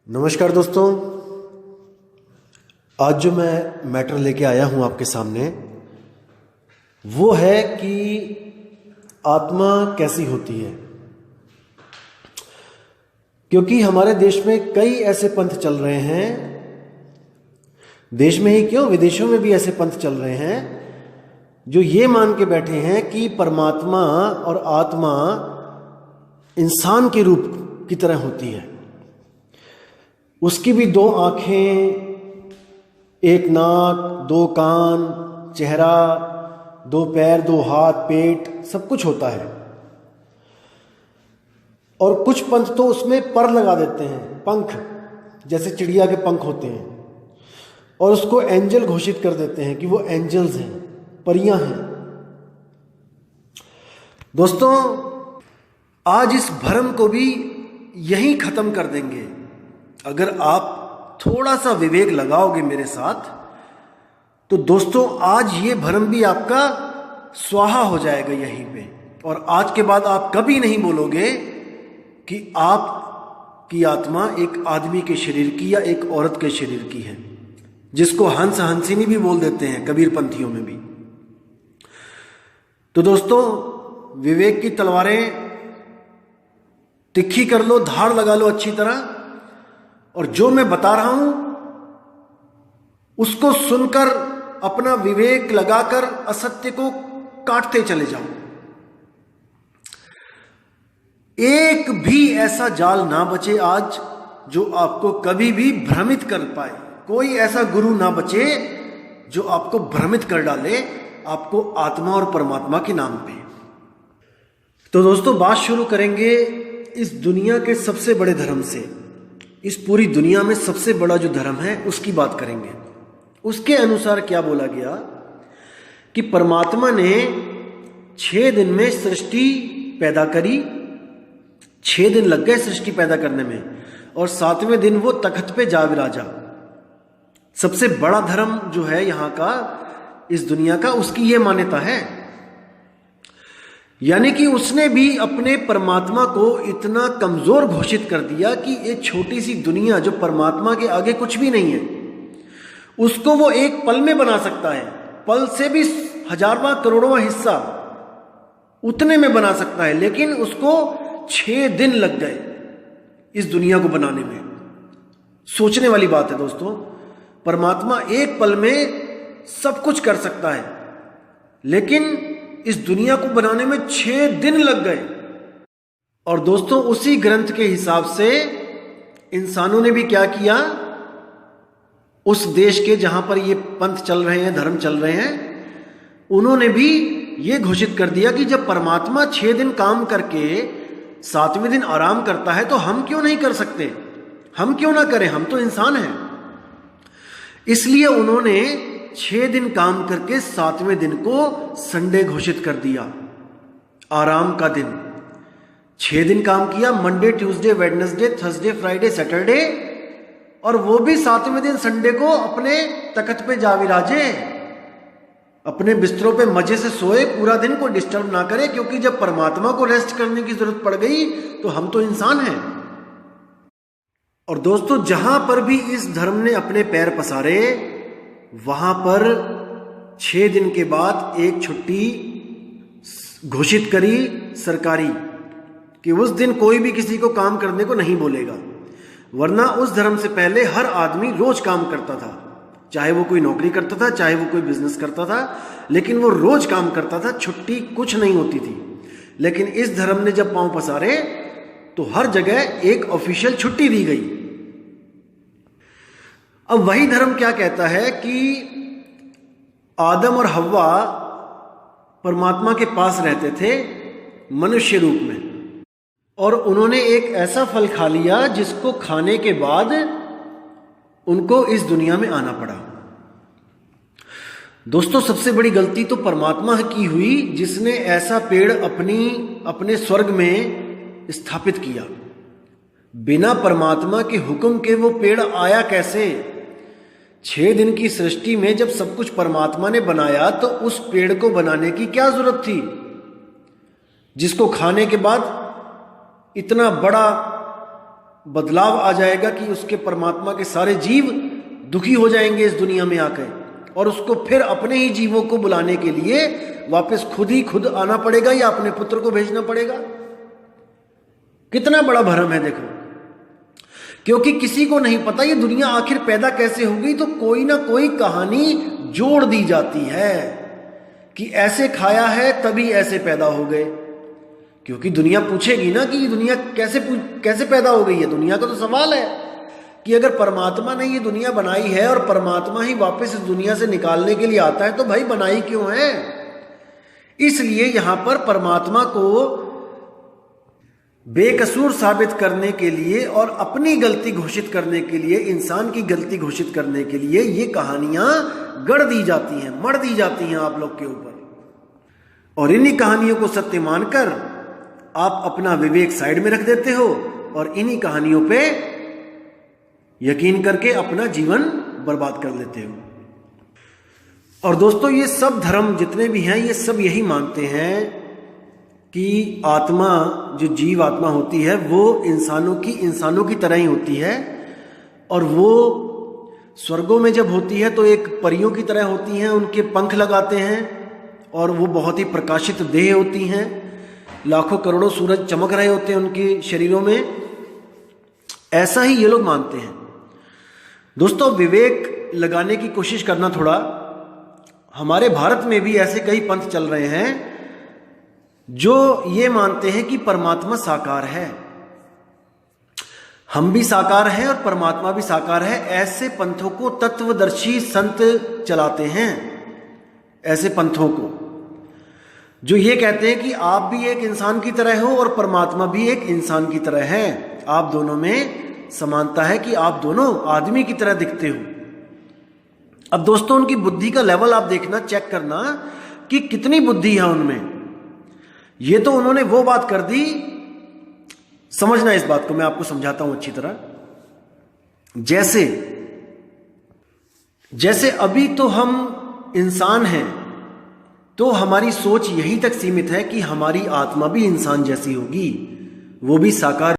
नमस्कार दोस्तों। आज जो मैं मैटर लेके आया हूं आपके सामने वो है कि आत्मा कैसी होती है। क्योंकि हमारे देश में कई ऐसे पंथ चल रहे हैं, देश में ही क्यों विदेशों में भी ऐसे पंथ चल रहे हैं जो ये मान के बैठे हैं कि परमात्मा और आत्मा इंसान के रूप की तरह होती है। उसकी भी दो आंखें, एक नाक, दो कान, चेहरा, दो पैर, दो हाथ, पेट, सब कुछ होता है। और कुछ पंथ तो उसमें पर लगा देते हैं, पंख, जैसे चिड़िया के पंख होते हैं, और उसको एंजल घोषित कर देते हैं कि वो एंजल्स हैं, परियां हैं। दोस्तों, आज इस भ्रम को भी यहीं खत्म कर देंगे। अगर आप थोड़ा सा विवेक लगाओगे मेरे साथ तो दोस्तों आज ये भ्रम भी आपका स्वाहा हो जाएगा यहीं पे। और आज के बाद आप कभी नहीं बोलोगे कि आपकी आत्मा एक आदमी के शरीर की या एक औरत के शरीर की है, जिसको हंस हंसिनी भी बोल देते हैं कबीरपंथियों में भी। तो दोस्तों, विवेक की तलवारें तिखी कर लो, धार लगा लो अच्छी तरह, और जो मैं बता रहा हूं उसको सुनकर अपना विवेक लगाकर असत्य को काटते चले जाओ। एक भी ऐसा जाल ना बचे आज जो आपको कभी भी भ्रमित कर पाए। कोई ऐसा गुरु ना बचे जो आपको भ्रमित कर डाले आपको आत्मा और परमात्मा के नाम पे। तो दोस्तों, बात शुरू करेंगे इस दुनिया के सबसे बड़े धर्म से। इस पूरी दुनिया में सबसे बड़ा जो धर्म है उसकी बात करेंगे। उसके अनुसार क्या बोला गया कि परमात्मा ने 6 दिन में सृष्टि पैदा करी। 6 दिन लग गए सृष्टि पैदा करने में, और 7वें दिन वो तख्त पे जा विराजा। सबसे बड़ा धर्म जो है यहाँ का, इस दुनिया का, उसकी ये मान्यता है। यानी कि उसने भी अपने परमात्मा को इतना कमजोर घोषित कर दिया कि ये छोटी सी दुनिया जो परमात्मा के आगे कुछ भी नहीं है, उसको वो एक पल में बना सकता है। पल से भी 1000वां करोड़वां हिस्सा उतने में बना सकता है, लेकिन उसको 6 दिन लग गए इस दुनिया को बनाने में। सोचने वाली बात है दोस्तों। परमात्मा एक पल में सब कुछ कर सकता है, लेकिन इस दुनिया को बनाने में 6 दिन लग गए। और दोस्तों, उसी ग्रंथ के हिसाब से इंसानों ने भी क्या किया, उस देश के जहां पर ये पंथ चल रहे हैं, धर्म चल रहे हैं, उन्होंने भी ये घोषित कर दिया कि जब परमात्मा 6 दिन काम करके 7वें दिन आराम करता है तो हम क्यों नहीं कर सकते, हम क्यों ना करें, हम तो इंसान हैं। इसलिए उन्होंने 6 दिन काम करके 7वें दिन को संडे घोषित कर दिया, आराम का दिन। 6 दिन काम किया, Monday, Tuesday, Wednesday, Thursday, Friday, Saturday, और वो भी 7वें दिन संडे को अपने तख्त पे जा विराजे, अपने बिस्तरों पे मजे से सोए, पूरा दिन को डिस्टर्ब ना करे। क्योंकि जब परमात्मा को रेस्ट करने की जरूरत पड़ गई तो हम तो इंसान हैं। और दोस्तों, जहां पर भी इस धर्म ने अपने पैर पसारे, वहां पर 6 दिन के बाद एक छुट्टी घोषित करी सरकारी, कि उस दिन कोई भी किसी को काम करने को नहीं बोलेगा। वरना उस धर्म से पहले हर आदमी रोज काम करता था, चाहे वो कोई नौकरी करता था, चाहे वो कोई बिजनेस करता था, लेकिन वो रोज काम करता था, छुट्टी कुछ नहीं होती थी। लेकिन इस धर्म ने जब पांव पसारे तो हर जगह एक ऑफिशियल छुट्टी दी गई। अब वही धर्म क्या कहता है कि आदम और हव्वा परमात्मा के पास रहते थे मनुष्य रूप में, और उन्होंने एक ऐसा फल खा लिया जिसको खाने के बाद उनको इस दुनिया में आना पड़ा। दोस्तों, सबसे बड़ी गलती तो परमात्मा की हुई, जिसने ऐसा पेड़ अपने स्वर्ग में स्थापित किया। बिना परमात्मा के हुक्म के वो पेड़ आया कैसे? 6 दिन की सृष्टि में जब सब कुछ परमात्मा ने बनाया तो उस पेड़ को बनाने की क्या जरूरत थी, जिसको खाने के बाद इतना बड़ा बदलाव आ जाएगा कि उसके परमात्मा के सारे जीव दुखी हो जाएंगे इस दुनिया में आकर, और उसको फिर अपने ही जीवों को बुलाने के लिए वापस खुद आना पड़ेगा या अपने पुत्र को भेजना पड़ेगा। कितना बड़ा भ्रम है देखो, क्योंकि किसी को नहीं पता ये दुनिया आखिर पैदा कैसे हो गई, तो कोई ना कोई कहानी जोड़ दी जाती है कि ऐसे खाया है तभी ऐसे पैदा हो गए। क्योंकि दुनिया पूछेगी ना कि ये दुनिया कैसे पैदा हो गई है। दुनिया का तो सवाल है कि अगर परमात्मा ने ये दुनिया बनाई है और परमात्मा ही वापस इस दुनिया से निकालने के लिए आता है, तो भाई बनाई क्यों है। इसलिए यहां पर परमात्मा को बेकसूर साबित करने के लिए और अपनी गलती घोषित करने के लिए, इंसान की गलती घोषित करने के लिए ये कहानियां गढ़ दी जाती हैं, मढ़ दी जाती हैं आप लोग के ऊपर। और इन्हीं कहानियों को सत्य मानकर आप अपना विवेक साइड में रख देते हो और इन्हीं कहानियों पे यकीन करके अपना जीवन बर्बाद कर लेते हो। और दोस्तों, ये सब धर्म जितने भी हैं ये सब यही मानते हैं कि आत्मा, जो जीव आत्मा होती है, वो इंसानों की तरह ही होती है, और वो स्वर्गों में जब होती है तो एक परियों की तरह होती हैं, उनके पंख लगाते हैं और वो बहुत ही प्रकाशित देह होती हैं, लाखों करोड़ों सूरज चमक रहे होते हैं उनके शरीरों में। ऐसा ही ये लोग मानते हैं। दोस्तों, विवेक लगाने की कोशिश करना थोड़ा। हमारे भारत में भी ऐसे कई पंथ चल रहे हैं जो ये मानते हैं कि परमात्मा साकार है, हम भी साकार हैं और परमात्मा भी साकार है। ऐसे पंथों को तत्वदर्शी संत चलाते हैं, ऐसे पंथों को जो ये कहते हैं कि आप भी एक इंसान की तरह हो और परमात्मा भी एक इंसान की तरह है, आप दोनों में समानता है कि आप दोनों आदमी की तरह दिखते हो। अब दोस्तों, उनकी बुद्धि का लेवल आप देखना, चेक करना कि कितनी बुद्धि है उनमें। ये तो उन्होंने वो बात कर दी, समझना इस बात को, मैं आपको समझाता हूं अच्छी तरह। जैसे अभी तो हम इंसान हैं, तो हमारी सोच यहीं तक सीमित है कि हमारी आत्मा भी इंसान जैसी होगी, वो भी साकार